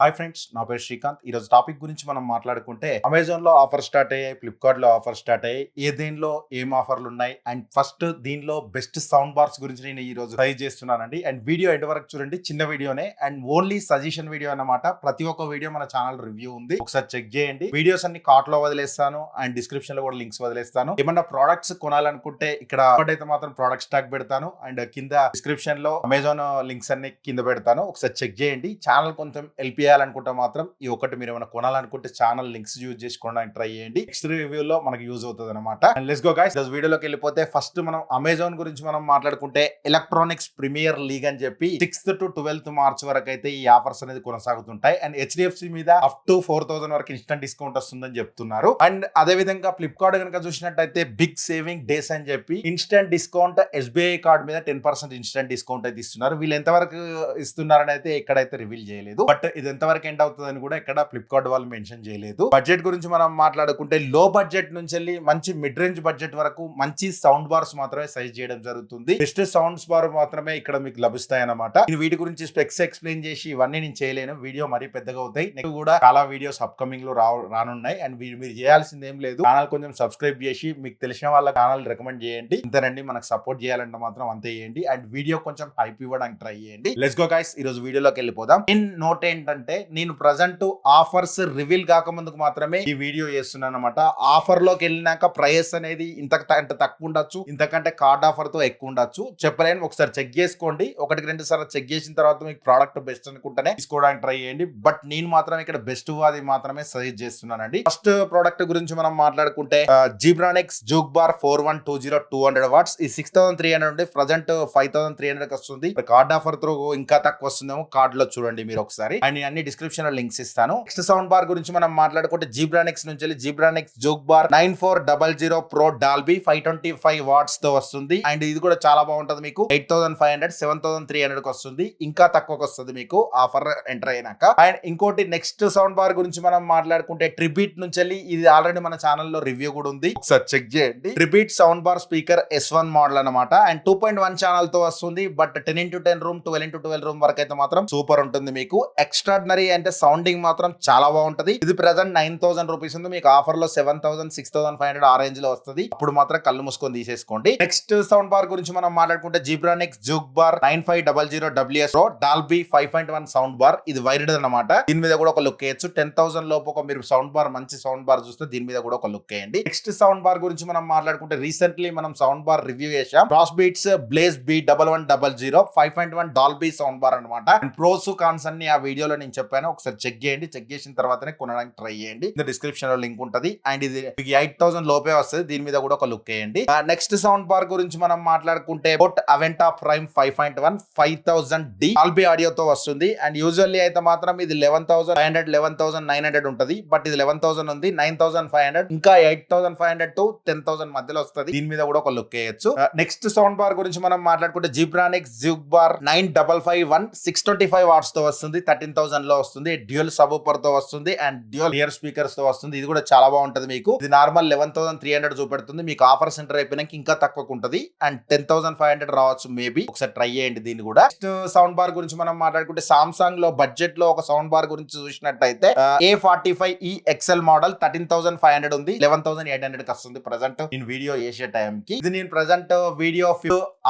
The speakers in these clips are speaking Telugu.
హాయ్ ఫ్రెండ్స్, నా పేరు శ్రీకాంత్. ఈరోజు టాపిక్ గురించి మనం మాట్లాడుకుంటే అమెజాన్ లో ఆఫర్ స్టార్ట్ అయ్యాయి, ఫ్లిప్కార్ట్ లో ఆఫర్ స్టార్ట్ అయ్యాయి. దేనిలో ఏం ఆఫర్లు ఉన్నాయి అండ్ ఫస్ట్ దీనిలో బెస్ట్ సౌండ్ బార్స్ గురించి నేను ఈ రోజు ట్రై చేస్తున్నానండి. అండ్ వీడియో ఎండ్ వరకు చూడండి, చిన్న వీడియోనే అండ్ ఓన్లీ సజెషన్ వీడియో అన్నమాట. ప్రతి ఒక్క వీడియో మన ఛానల్ రివ్యూ ఉంది, ఒకసారి చెక్ చేయండి. వీడియోస్ అన్ని కార్ట్ లో వదిలేస్తాను అండ్ డిస్క్రిప్షన్ లో కూడా లింక్స్ వదిలేస్తాను. ఏమన్నా ప్రోడక్ట్స్ కొనాలనుకుంటే ఇక్కడ అయితే మాత్రం ప్రోడక్ట్ స్టాక్ పెడతాను అండ్ కింద డిస్క్రిప్షన్ లో అమెజాన్ లింక్స్ అన్ని కింద పెడతాను, ఒకసారి చెక్ చేయండి. ఛానల్ కొంచెం హెల్ప్ చేయాలనుకుంటే మాత్రం ఈ ఒకటి మీరు ఏమైనా కొనాలనుకుంటే ఛానల్ లింక్స్ యూజ్ చేసుకోవడానికి ట్రై చేయండి. నెక్స్ట్ రివ్యూ లో మనకి యూజ్ అవుతుంది అనమాట. లెట్స్ గో గైస్, వీడియోలోకి వెళ్ళిపోతే ఫస్ట్ మనం అమెజాన్ గురించి మనం మాట్లాడుకుంటే ఎలక్ట్రానిక్స్ ప్రీమియర్ లీగ్ అని చెప్పి 6th to 12th మార్చ్ వరకు అయితే ఈ ఆఫర్స్ అనేది కొనసాగుతుంటాయి. అండ్ హెచ్డిఎఫ్సి మీద అప్ టు 4,000 వరకు ఇన్స్టెంట్ డిస్కౌంట్ వస్తుందని చెప్తున్నారు. అండ్ అదే విధంగా ఫ్లిప్కార్ట్ కనుక చూసినట్టయితే బిగ్ సేవింగ్ డేస్ అని చెప్పి ఇన్స్టెంట్ డిస్కౌంట్ ఎస్బీఐ కార్డ్ మీద 10% ఇన్స్టెంట్ డిస్కౌంట్ అయితే ఇస్తున్నారు. వీళ్ళు ఎంతవరకు ఇస్తున్నారని అయితే ఎక్కడైతే రివీల్ చేయలేదు, బట్ ఇది ఎంతవరకు ఎండ్ అవుతుందని కూడా ఇక్కడ ఫ్లిప్కార్ట్ వాళ్ళు మెన్షన్ చేయలేదు. బడ్జెట్ గురించి మనం మాట్లాడుకుంటే లో బడ్జెట్ నుంచి వెళ్ళి మంచి మిడ్ రేంజ్ బడ్జెట్ వరకు మంచి సౌండ్ బార్స్ మాత్రమే సైజ్ చేయడం జరుగుతుంది. బెస్ట్ సౌండ్స్ బార్ మాత్రమే ఇక్కడ మీకు లభిస్తాయి అన్నమాట. వీటి గురించి స్పెక్స్ ఎక్స్ప్లెయిన్ చేసి ఇవన్నీ నేను చేయలేను, వీడియో మరీ పెద్దగా అవుతాయి. నెక్స్ట్ కూడా చాలా వీడియోస్ అప్కమింగ్ లో రానున్నాయి. అండ్ మీరు చేయాల్సింది ఏం లేదు, ఛానల్ కొంచెం సబ్స్క్రైబ్ చేసి మీకు తెలిసిన వాళ్ళ ఛానల్ రికమెండ్ చేయండి. ఇంతేనండి, మనకు సపోర్ట్ చేయాలంటే మాత్రం అంతే చేయండి. అండ్ వీడియో కొంచెం హైప్ ఇవ్వడానికి ట్రై చేయండి. లెట్స్ గో గైస్, ఈ రోజు వీడియోలోకి వెళ్ళిపోదాం. ఇన్ నోట్ ఏంటంటే నేను ప్రజెంట్ ఆఫర్స్ రివీల్ కాకముందుకు మాత్రమే ఈ వీడియో చేస్తున్నాను అనమాట. ఆఫర్ లోకి వెళ్ళినాక ప్రైస్ అనేది ఇంతకంటే తక్కువ ఉండొచ్చు, ఇంతకంటే కార్డ్ ఆఫర్ తో ఎక్కువ ఉండొచ్చు, చెప్పలేను. ఒకసారి చెక్ చేసుకోండి, ఒకటికి 2 సార్లు చెక్ చేసిన తర్వాత మీకు ప్రోడక్ట్ బెస్ట్ అనుకుంటేనే తీసుకోవడానికి ట్రై చేయండి. బట్ నేను మాత్రం ఇక్కడ బెస్ట్ అది మాత్రమే సజెస్ట్ చేస్తున్నానండి. ఫస్ట్ ప్రోడక్ట్ గురించి మనం మాట్లాడుకుంటే జీబ్రానిక్స్ జూక్ బార్ 4120 200 వాట్స్. ఈ 6,300 ఉంటే ప్రజెంట్ 5,300 వస్తుంది. కార్డ్ ఆఫర్ తో ఇంకా తక్కువ వస్తుందేమో, కార్డ్ లో చూడండి మీరు ఒకసారి. అండ్ అన్ని డిస్క్రిప్షన్ లో లింక్స్ ఇస్తాను. నెక్స్ట్ సౌండ్ బార్ గురించి మనం మాట్లాడుకుంటే జీబ్రానిక్స్ నుంచి Zebronics Juke Bar 9400 pro Dolby 525 watts తో వస్తుంది. అండ్ ఇది కూడా చాలా బాగుంటది. మీకు 8,500 7,300 వస్తుంది, ఇంకా తక్కువకి వస్తుంది మీకు ఆఫర్ ఎంటర్ అయినాక. అండ్ ఇంకోటి నెక్స్ట్ సౌండ్ బార్ గురించి మనం మాట్లాడుకుంటే ట్రిబీట్ నుంచి ఇది ఆల్రెడీ మన ఛానల్లో రివ్యూ కూడా ఉంది, ఒకసారి చెక్ చేయండి. Tribit sound bar speaker S1 model అనమాట. అండ్ 2.1 ఛానల్ తో వస్తుంది. But 10x10 room 12x12 room వరకు అయితే మాత్రం సూపర్ ఉంటుంది. మీకు ఎక్స్ట్రాడినరీ అంటే సౌండింగ్ మాత్రం చాలా బాగుంటది. ఇది ప్రెసెంట్ 9,000 రూపీస్ ఉంది, మీకు ఆఫర్ లో 7,000 6,500 ఆ రేంజ్ లో వస్తుంది. అప్పుడు మాత్రం కళ్ళు మూసుకొని తీసేసుకోండి. నెక్స్ట్ సౌండ్ బార్ గురించి మనం మాట్లాడుకుంటే Zebronics Juke bar 9500 WS pro Dolby 5.1 sound bar. ఇది వైర్డ్ అనమాట. దీని మీద కూడా ఒక లుక్ వేయచ్చు. 10,000 లోపు ఒక మీరు సౌండ్ బార్ మంచి సౌండ్ బార్ చూస్తే దీని మీద కూడా ఒక లుక్ వేయండి. నెక్స్ట్ సౌండ్ బార్ గురించి మనం మాట్లాడుకుంటే రీసెంట్లీ మనం సౌండ్ బార్ రివ్యూ చేసాం. Cross Beats Blaze B1100 5.1 Dolby sound bar అనమాట. ప్రోస్ కాన్స్ అన్ని ఆ వీడియోలో నేను చెప్పాను, ఒకసారి చెక్ చేయండి. చెక్ చేసిన తర్వాతనే కొనడానికి ట్రై చేయండి. డిస్క్రిప్షన్ లో లింక్ ఉంటది. అండ్ ఇది 8,000 లోపే వస్తుంది. దీని మీద కూడా ఒక లుక్ వేయండి. నెక్స్ట్ సౌండ్ బార్ గురించి మనం మాట్లాడుకుంటే బోట్ అవెంటా ప్రైమ్ 5.1 5000D డాల్బీ ఆడియోతో వస్తుంది. అండ్ యూజువల్లీ అయితే మాత్రం ఇది 11,500 11,900 ఉంటది. బట్ ఇది 11,000 ఉంది, 9,500 ఇంకా 8,500 to 10,000 మధ్యలో వస్తుంది. దీని మీద కూడా ఒక లుక్ వేయచ్చు. నెక్స్ట్ సౌండ్ బార్ గురించి మనం మాట్లాడుకుంటే జీబ్రానిక్స్ జూక్ బార్ 9551 625 వాట్స్ తో వస్తుంది. 13,000 లో వస్తుంది. డ్యూయల్ సబూఫర్ తో వస్తుంది అండ్ డ్యూయల్ ఇయర్ స్పీకర్స్ తో వస్తుంది. ఇది కూడా చాలా బాగుంటది. మీకు ఇది నార్మల్ 11,300 చూపెడుతుంది, మీకు ఆఫర్ సెంటర్ అయిపోయినాక ఇంకా తక్కువకు ఉంటది. అండ్ 10,500 రావచ్చు మేబీ, ఒకసారి ట్రై చేయండి దీన్ని కూడా. నెక్స్ట్ సౌండ్ బార్ గురించి మనం మాట్లాడుకుంటే సామ్సంగ్ లో బడ్జెట్ లో ఒక సౌండ్ బార్ గురించి చూసినట్టయితే A45E XL మోడల్ 13,500 ఉంది, 11,800 కి వస్తుంది ప్రెసెంట్ నేను వీడియో చేసే టైం కి. ఇది నేను ప్రెసెంట్ వీడియో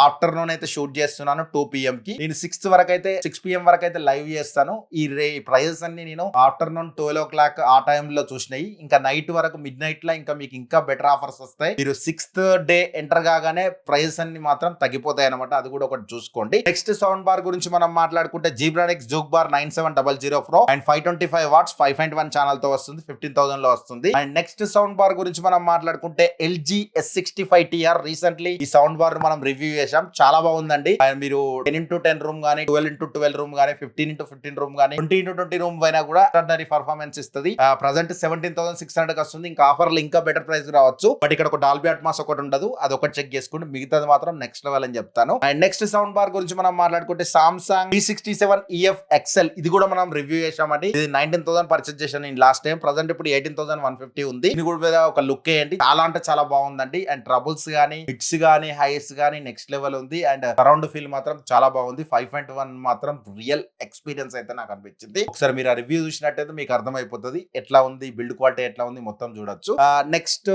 ఆఫ్టర్నూన్ అయితే షూట్ చేస్తున్నాను 2 PM కి. నేను 6 PM వరకు అయితే లైవ్ చేస్తాను. ఈ ప్రైజెస్ అన్ని నేను ఆఫ్టర్నూన్ 12 o'clock ఆ టైంలో చూసినాయి. ఇంకా నైట్ వరకు మిడ్ నైట్ లో ఇంకా మీకు ఇంకా బెటర్ ఆఫర్స్ వస్తాయి. మీరు 6th డే ఎంటర్ కాగానే ప్రైజెస్ అన్ని మాత్రం తగ్గిపోతాయి అనమాట, అది కూడా ఒకటి చూసుకోండి. నెక్స్ట్ సౌండ్ బార్ గురించి మనం మాట్లాడుకుంటే Zebronics Juke Bar 9700 pro and 525 watts 5.1 channel తో వస్తుంది. 15,000 లో వస్తుంది. అండ్ నెక్స్ట్ సౌండ్ బార్ గురించి మనం మాట్లాడుకుంటే LG S65TR. రీసెంట్లీ ఈ సౌండ్ బార్ మనం రివ్యూ చేసాం, చాలా బాగుందండి. మీరు 10x10 రూమ్ గానీ 12x12 రూమ్ గానీ 15x15 రూమ్ గానీ 20x20 రూమ్ అయినా కూడా ఎక్స్ట్రాడినరీ పర్ఫార్మెన్స్ ఇస్తుంది. ప్రజెంట్ 17,600 కి వస్తుంది. ఇంకా ఆఫర్ లో ఇంకా బెటర్ ప్రైస్ రావచ్చు. బట్ ఇక్కడ ఒక డాల్బీ అట్మాస్ ఒకటి ఉండదు, అది ఒకటి చెక్ చేసుకోండి. మిగతాది మాత్రం నెక్స్ట్ లెవెల్ అని చెప్తాను. అండ్ నెక్స్ట్ సౌండ్ బార్ గురించి మనం మాట్లాడుకుంటే సామ్సంగ్ P67 EF XL. ఇది కూడా మనం రివ్యూ చేసామండి. ఇది 19,000 పర్చేస్ చేశాను నేను లాస్ట్ టైం. ప్రజెంట్ ఇప్పుడు 18,150 ఉంది. దీని కూడా ఒక లుక్ వేయండి, చాలా అంటే చాలా బాగుందండి. అండ్ ట్రబుల్స్ గానీ హిట్స్ గానీ హైస్ గానీ నెక్స్ట్ నెక్స్ట్ లెవెల్ ఉంది. అండ్ సరౌండ్ ఫీల్ మాత్రం చాలా బాగుంది. 5.1 మాత్రం రియల్ ఎక్స్పీరియన్స్ అయితే నాకు అనిపించింది. ఒకసారి మీరు ఆ రివ్యూ చూసినట్టయితే మీకు అర్థమైపోతుంది ఎట్లా ఉంది, బిల్డ్ క్వాలిటీ ఎట్లా ఉంది మొత్తం చూడొచ్చు. నెక్స్ట్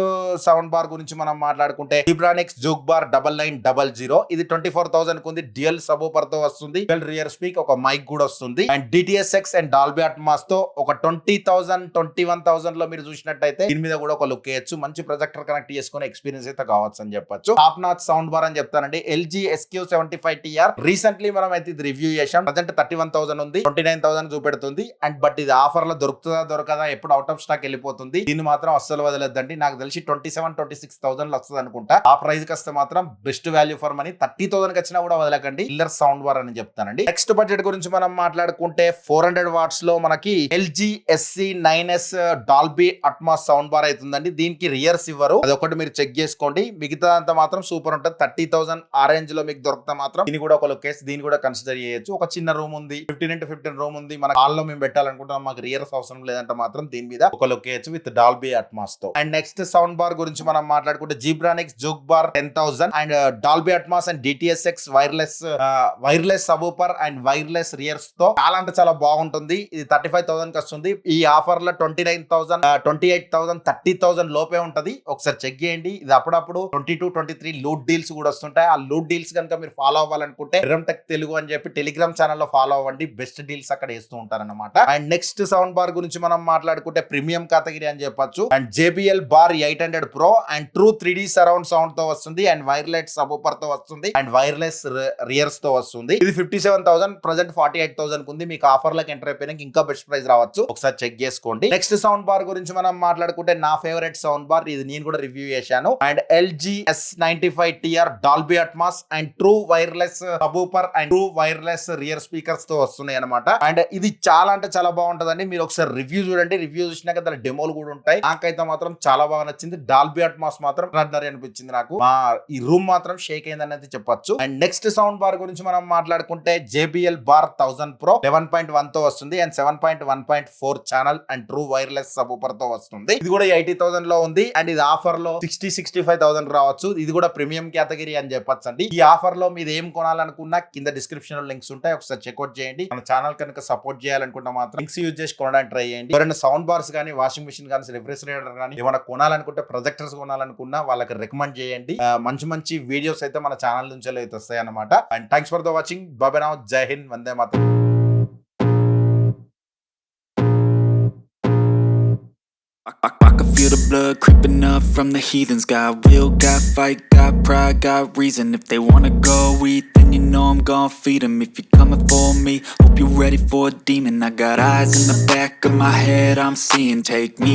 సౌండ్ బార్ గురించి మనం మాట్లాడుకుంటే జిబ్రానిక్స్ జూక్ బార్ 9900. ఇది 24,000 కు ఉంది. డ్యూయల్ సబూఫర్ తో వస్తుంది. డ్యూయల్ రియర్ స్పీక్, ఒక మైక్ కూడా వస్తుంది. And DTS:X and Dolby Atmos తో ఒక 20,000 21,000 లో మీరు చూసినట్టయితే దీని మీద కూడా ఒక లుక్ వేయచ్చు. మంచి ప్రొజెక్టర్ కనెక్ట్ చేసుకునే ఎక్స్పీరియన్స్ అయితే కావచ్చు అని చెప్పొచ్చు. టాప్ నాచ్ సౌండ్ బార్ అని చెప్తానండి. LG SQ75TR రీసెంట్లీ మనం అయితే ఇది రివ్యూ చేసాం. ప్రజెంట్ 31,000 ఉంది, 29,000 చూపెడుతుంది. అండ్ బట్ ఇది ఆఫర్ లో దొరుకుతుందా దొరకదా, ఎప్పుడు అవుట్ ఆఫ్ స్టాక్ వెళ్ళిపోతుంది. దీన్ని మాత్రం అస్సలు వదలద్దండి. నాకు తెలిసి 27-26,000 లో వస్తుంది అనుకుంటా. ఆ ప్రైస్ కి వస్తే మాత్రం బెస్ట్ వాల్యూ ఫర్ మనీ. 30,000 కి వచ్చినా కూడా వదలకండి. కిల్లర్ సౌండ్ బార్ అని చెప్తానండి. నెక్స్ట్ బడ్జెట్ గురించి మనం మాట్లాడుకుంటే 400 వాట్స్ లో మనకి LG SC9S Dolby Atmos sound bar అవుతుందండి. దీనికి రియర్స్ ఇవ్వరు, అదొకటి మీరు చెక్ చేసుకోండి. మిగతా అంతా మాత్రం సూపర్ ఉంటుంది. 30,000 ఆ రేంజ్ లో మీకు దొరికితే మాత్రం దీని కూడా ఒక లొకేస్, దీన్ని కూడా కన్సిడర్ చేయొచ్చు. ఒక చిన్న రూమ్ ఉంది, 15x15 రూమ్ ఉంది. మన హాల్ లో మేము పెట్టాలనుకుంటున్నాం, మాకు రియర్స్ అవసరం లేదంటే మాత్రం దీని మీద ఒక లొకేయచ్చు విత్ డాల్బీ అట్మాస్ తో. అండ్ నెక్స్ట్ సౌండ్ బార్ గురించి మనం మాట్లాడుకుంటే Zebronics juke bar 10,000 and Dolby Atmos and DTS:X wireless subwoofer and wireless rears తో చాలా అంటే చాలా బాగుంటుంది. ఇది 35,000 కి వస్తుంది. ఈ ఆఫర్ లో 29,000 28,000 30,000 లోపే ఉంటది. ఒకసారి చెక్ చేయండి. ఇది అప్పుడప్పుడు 22-23 లూట్ డీల్స్ కూడా వస్తుంటాయి. ఆ లూట్ డీల్స్ కనుక మీరు ఫాలో అవ్వాలనుకుంటే టెక్ తెలుగు అని చెప్పి టెలిగ్రామ్ ఛానల్లో ఫాలో అవ్వండి. బెస్ట్ డీల్స్ అక్కడ వేస్తూ ఉంటారన్నమాట. అండ్ నెక్స్ట్ సౌండ్ బార్ గురించి మనం మాట్లాడుకుంటే ప్రీమియం కేటగిరీ అని చెప్పొచ్చు. And JBL bar 800 Pro and true 3D surround sound తో వస్తుంది. అండ్ వైర్లెస్ సబూఫర్ తో వస్తుంది. అండ్ వైర్లెస్ రియర్స్ తో వస్తుంది. ఇది 57,000, ప్రజెంట్ 48,000 ఉంది. మీకు ఆఫర్ లకు ఎంటర్ అయిపోయినా ఇంకా బెస్ట్ ప్రైస్ రావచ్చు. ఒకసారి చెక్ చేసుకోండి. నెక్స్ట్ సౌండ్ బార్ గురించి మనం మాట్లాడుకుంటే నా ఫేవరెట్ సౌండ్ బార్, ఇది నేను కూడా రివ్యూ చేశాను. And LG S95TR Dolby Atmos and true wireless subwoofer and true wireless rear speakers తో వస్తున్నాయి అనమాట. అండ్ ఇది చాలా అంటే చాలా బాగుంటదండి. మీరు ఒకసారి రివ్యూ చూడండి. రివ్యూ చూసినాక దాని డెమోలు కూడా ఉంటాయి. నాకైతే మాత్రం చాలా బాగా నచ్చింది. డాల్బీ అట్మాస్ మాత్రం రన్నర్ అనిపించింది నాకు. ఈ రూమ్ మాత్రం షేక్ అయిందని అయితే చెప్పొచ్చు. అండ్ నెక్స్ట్ సౌండ్ బార్ గురించి మనం మాట్లాడుకుంటే JBL బార్ 1000 Pro 11.1 తో వస్తుంది. And 7.1.4 channel and true wireless subwoofer తో వస్తుంది. ఇది కూడా 80,000 లో ఉంది. అండ్ ఇది ఆఫర్ లో 60-65,000 రావచ్చు. ఇది కూడా ప్రీమియం కేటగిరీ అని చెప్పొచ్చు అండి. ఈ ఆఫర్ లో మీరు ఏం కొనాలనుకున్నా కింద డిస్క్రిప్షన్ లో లింక్స్ ఉంటాయి, ఒకసారి చెక్అౌట్ చేయండి. మన ఛానల్ కనుక సపోర్ట్ చేయాలనుకుంటే మాత్రం లింక్స్ యూజ్ చేసి కొనడానికి ట్రై చేయండి. ఎవరైనా సౌండ్ బార్స్ కానీ, వాషింగ్ మిషన్ కానీ, రిఫ్రిజిరేటర్ కానీ ఏమైనా కొనాలనుకుంటే, ప్రొజెక్టర్స్ కొనాలనుకున్నా వాళ్ళకి రికమెండ్ చేయండి. మంచి మంచి వీడియోస్ అయితే మన ఛానల్ నుంచి అయితే వస్తాయి అనమాట. And thanks for the watching. Bye now. జై హింద్. Vande Mataram. I can feel the blood creeping up from the heathens. Got will, got fight, got pride, got reason. If they wanna go eat, then you know I'm gon' feed them. If you're coming for me, hope you're ready for a demon. I got eyes in the back of my head, I'm seeing. Take me